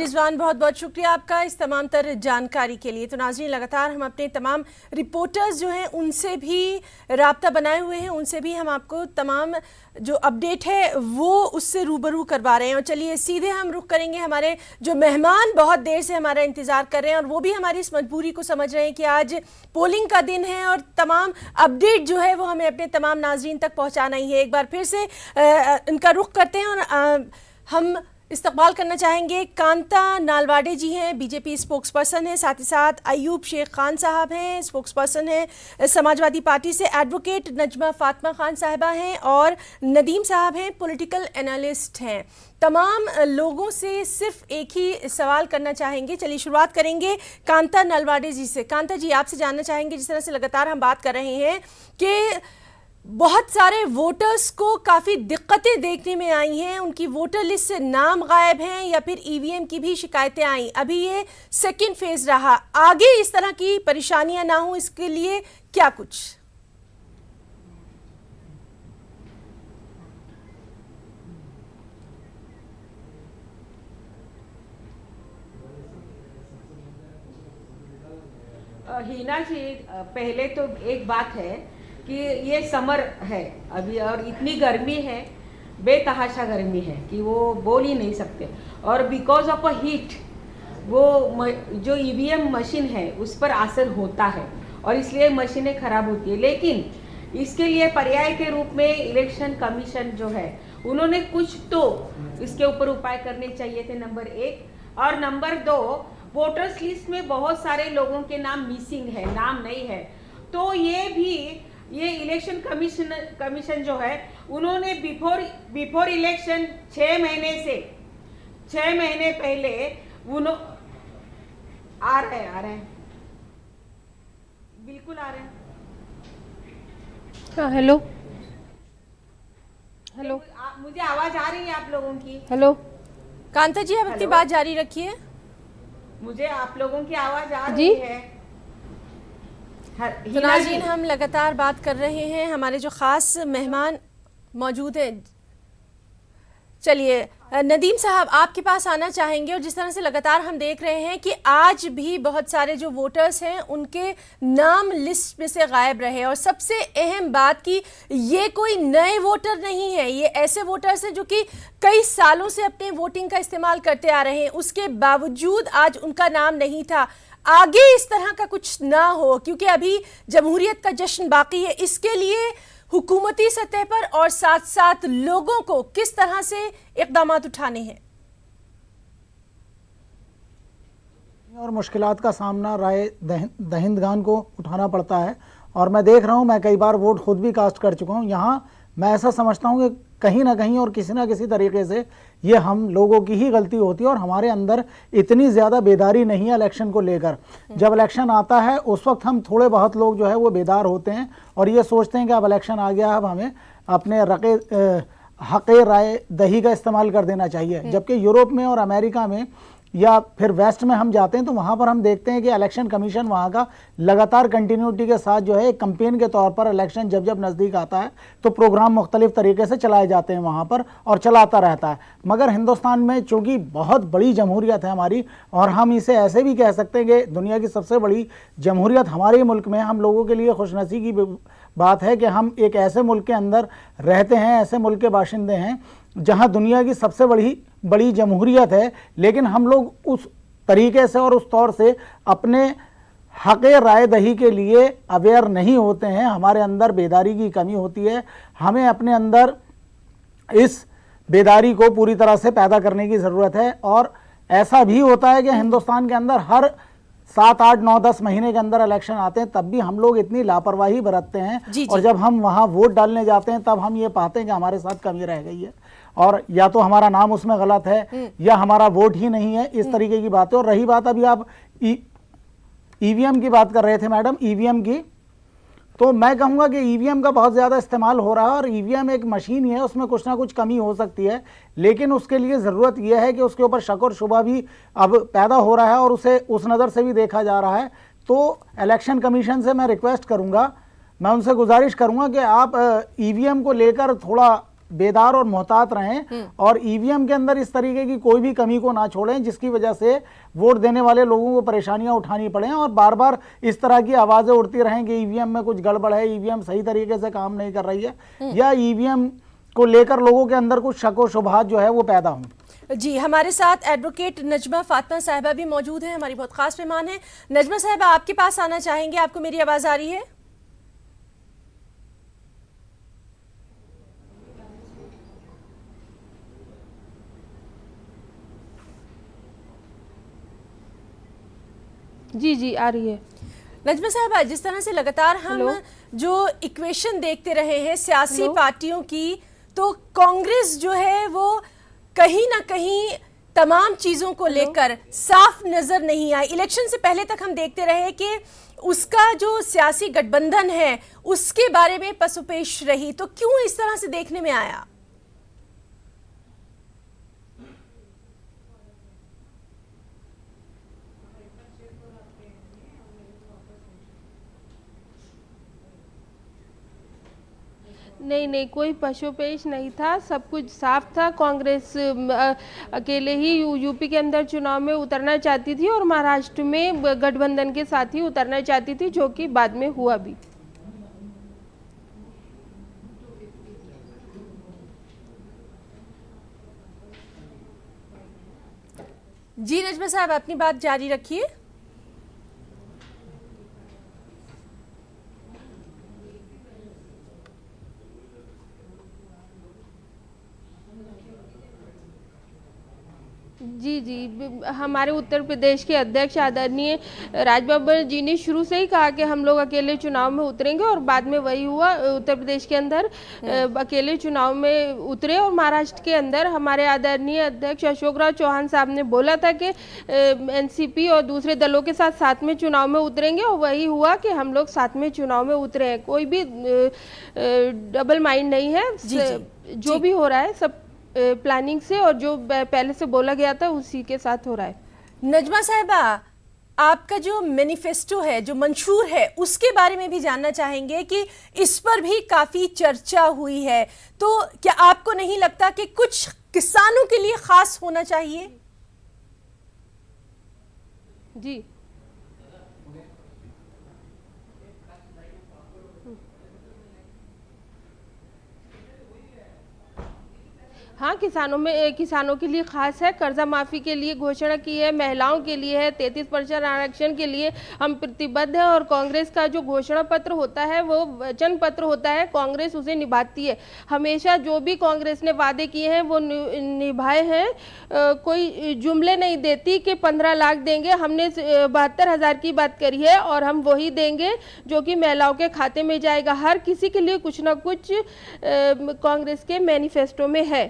रिजवान, बहुत बहुत शुक्रिया आपका इस तमाम तर जानकारी के लिए। तो नाज़रीन, लगातार हम अपने तमाम रिपोर्टर्स जो हैं उनसे भी राब्ता बनाए हुए हैं, उनसे भी हम आपको तमाम जो अपडेट है वो उससे रूबरू करवा रहे हैं। और चलिए सीधे हम रुख करेंगे, हमारे जो मेहमान बहुत देर से हमारा इंतज़ार कर रहे हैं और वो भी हमारी इस मजबूरी को समझ रहे हैं कि आज पोलिंग का दिन है और तमाम अपडेट जो है वो हमें अपने तमाम नाज़रीन तक पहुँचाना ही है। एक बार फिर से इनका रुख करते हैं और हम इस्तकबाल करना चाहेंगे। कांता नालवाडे जी हैं, बीजेपी स्पोक्स पर्सन हैं, साथ ही साथ अयूब शेख खान साहब हैं, स्पोक्स पर्सन हैं समाजवादी पार्टी से। एडवोकेट नजमा फातिमा खान साहिबा हैं और नदीम साहब हैं, पॉलिटिकल एनालिस्ट हैं। तमाम लोगों से सिर्फ एक ही सवाल करना चाहेंगे। चलिए शुरुआत करेंगे कांता नालवाडे जी से। कांता जी, आपसे जानना चाहेंगे, जिस तरह से लगातार हम बात कर रहे हैं कि बहुत सारे वोटर्स को काफ़ी दिक्कतें देखने में आई हैं, उनकी वोटर लिस्ट से नाम गायब हैं या फिर ईवीएम की भी शिकायतें आई। अभी ये सेकंड फेज रहा, आगे इस तरह की परेशानियां ना हो इसके लिए क्या कुछ? हिना जी, पहले तो एक बात है कि ये समर है अभी और इतनी गर्मी है, बेतहाशा गर्मी है कि वो बोल ही नहीं सकते। और बिकॉज ऑफ अ हीट वो जो ईवीएम मशीन है उस पर असर होता है और इसलिए मशीनें खराब होती है। लेकिन इसके लिए पर्याय के रूप में इलेक्शन कमीशन जो है उन्होंने कुछ तो इसके ऊपर उपाय करने चाहिए थे, नंबर 1। और नंबर 2, वोटर्स लिस्ट में बहुत सारे लोगों के नाम मिसिंग है, नाम नहीं है। तो ये इलेक्शन कमीशन जो है उन्होंने बिफोर इलेक्शन 6 महीने पहले आ रहे हैं बिल्कुल आ रहे हैं। हाँ, हेलो, मुझे आवाज आ रही है आप लोगों की? हेलो कांता जी, आप अपनी बात जारी रखिए। मुझे आप लोगों की आवाज आ रही है। तो नाज़रीन, हम लगातार बात कर रहे हैं, हमारे जो ख़ास मेहमान मौजूद हैं। चलिए नदीम साहब, आपके पास आना चाहेंगे। और जिस तरह से लगातार हम देख रहे हैं कि आज भी बहुत सारे जो वोटर्स हैं उनके नाम लिस्ट में से गायब रहे, और सबसे अहम बात कि ये कोई नए वोटर नहीं है, ये ऐसे वोटर्स हैं जो कि कई सालों से अपने वोटिंग का इस्तेमाल करते आ रहे हैं, उसके बावजूद आज उनका नाम नहीं था। आगे इस तरह का कुछ ना हो, क्योंकि अभी जमहूरियत का जश्न बाकी है, इसके लिए हुकूमती सतह पर और साथ साथ लोगों को किस तरह से इक़दामात उठाने हैं? और मुश्किलात का सामना राय दहिंदगान को उठाना पड़ता है। और मैं देख रहा हूँ, मैं कई बार वोट खुद भी कास्ट कर चुका हूँ। यहाँ मैं ऐसा समझता हूँ कि कहीं ना कहीं और किसी ना किसी तरीके से ये हम लोगों की ही गलती होती है और हमारे अंदर इतनी ज़्यादा बेदारी नहीं है इलेक्शन को लेकर। जब इलेक्शन आता है उस वक्त हम थोड़े बहुत लोग जो है वो बेदार होते हैं और ये सोचते हैं कि अब इलेक्शन आ गया, अब हमें अपने हक़े राय दही का इस्तेमाल कर देना चाहिए। जबकि यूरोप में और अमेरिका में या फिर वेस्ट में हम जाते हैं तो वहाँ पर हम देखते हैं कि इलेक्शन कमीशन वहाँ का लगातार कंटिन्यूटी के साथ जो है एक कैंपेन के तौर पर इलेक्शन जब जब नज़दीक आता है तो प्रोग्राम मुख्तलिफ तरीके से चलाए जाते हैं वहाँ पर और चलाता रहता है। मगर हिंदुस्तान में चूँकि बहुत बड़ी जमहूरियत है हमारी, और हम इसे ऐसे भी कह सकते हैं कि दुनिया की सबसे बड़ी जमहूरियत हमारे मुल्क में, हम लोगों के लिए खुशनसीबी की बात है कि हम एक ऐसे मुल्क के अंदर रहते हैं, ऐसे मुल्क के बाशिंदे हैं जहाँ दुनिया की सबसे बड़ी जमहूरियत है, लेकिन हम लोग उस तरीके से और उस तौर से अपने हक़े राय दही के लिए अवेयर नहीं होते हैं। हमारे अंदर बेदारी की कमी होती है। हमें अपने अंदर इस बेदारी को पूरी तरह से पैदा करने की ज़रूरत है। और ऐसा भी होता है कि हिंदुस्तान के अंदर हर 7, 8, 9, 10 महीने के अंदर इलेक्शन आते हैं, तब भी हम लोग इतनी लापरवाही बरतते हैं। और जब हम वहाँ वोट डालने जाते हैं तब हम ये पाते हैं कि हमारे साथ कमी रह गई है, और या तो हमारा नाम उसमें गलत है या हमारा वोट ही नहीं है, इस तरीके की बातें। और रही बात, अभी आप ईवीएम की बात कर रहे थे मैडम, ईवीएम की, तो मैं कहूँगा कि ईवीएम का बहुत ज़्यादा इस्तेमाल हो रहा है और ईवीएम एक मशीन ही है, उसमें कुछ ना कुछ कमी हो सकती है, लेकिन उसके लिए ज़रूरत यह है कि उसके ऊपर शक और शुबा भी अब पैदा हो रहा है और उसे उस नज़र से भी देखा जा रहा है। तो इलेक्शन कमीशन से मैं रिक्वेस्ट करूँगा, मैं उनसे गुजारिश करूँगा कि आप ईवीएम को लेकर थोड़ा बेदार और मोहतात रहें और ईवीएम के अंदर इस तरीके की कोई भी कमी को ना छोड़ें जिसकी वजह से वोट देने वाले लोगों को परेशानियां उठानी पड़े और बार बार इस तरह की आवाजें उठती रहें कि ईवीएम में कुछ गड़बड़ है, ईवीएम सही तरीके से काम नहीं कर रही है, या ईवीएम को लेकर लोगों के अंदर कुछ शक व शुबहात जो है वो पैदा हों। जी, हमारे साथ एडवोकेट नजमा फातिमा साहिबा भी मौजूद हैं, हमारी बहुत खास मेहमान हैं। नजमा साहिबा, आपके पास आना चाहेंगे, आपको मेरी आवाज आ रही है? जी जी आ रही है। नजमा साहिबा, जिस तरह से लगातार हम जो इक्वेशन देखते रहे हैं सियासी पार्टियों की, तो कांग्रेस जो है वो कहीं ना कहीं तमाम चीजों को लेकर साफ नजर नहीं आई। इलेक्शन से पहले तक हम देखते रहे कि उसका जो सियासी गठबंधन है उसके बारे में पसोपेश रही, तो क्यों इस तरह से देखने में आया? नहीं नहीं, कोई पशुपेश नहीं था, सब कुछ साफ था। कांग्रेस अकेले ही यूपी के अंदर चुनाव में उतरना चाहती थी और महाराष्ट्र में गठबंधन के साथ ही उतरना चाहती थी, जो कि बाद में हुआ भी। जी नजमा साहब, अपनी बात जारी रखिए। जी जी, हमारे उत्तर प्रदेश के अध्यक्ष आदरणीय राजबब्बर जी ने शुरू से ही कहा कि हम लोग अकेले चुनाव में उतरेंगे और बाद में वही हुआ। उत्तर प्रदेश के अंदर अकेले चुनाव में उतरे और महाराष्ट्र के अंदर हमारे आदरणीय अध्यक्ष अशोकराव चौहान साहब ने बोला था कि एनसीपी और दूसरे दलों के साथ साथ में चुनाव में उतरेंगे और वही हुआ कि हम लोग साथ में चुनाव में उतरे हैं। कोई भी डबल माइंड नहीं है। जो भी हो रहा है सब प्लानिंग से और जो पहले से बोला गया था उसी के साथ हो रहा है। नजमा साहिबा, आपका जो मैनिफेस्टो है, जो मंशूर है, उसके बारे में भी जानना चाहेंगे कि इस पर भी काफी चर्चा हुई है, तो क्या आपको नहीं लगता कि कुछ किसानों के लिए खास होना चाहिए? जी हाँ, किसानों के लिए खास है। कर्जा माफी के लिए घोषणा की है, महिलाओं के लिए है, 33% आरक्षण के लिए हम प्रतिबद्ध है और कांग्रेस का जो घोषणा पत्र होता है वो वचन पत्र होता है, कांग्रेस उसे निभाती है। हमेशा जो भी कांग्रेस ने वादे किए हैं वो निभाए हैं। कोई जुमले नहीं देती कि 15 लाख देंगे। हमने 72,000 की बात करी है और हम वही देंगे जो कि महिलाओं के खाते में जाएगा। हर किसी के लिए कुछ ना कुछ कांग्रेस के मैनिफेस्टो में है।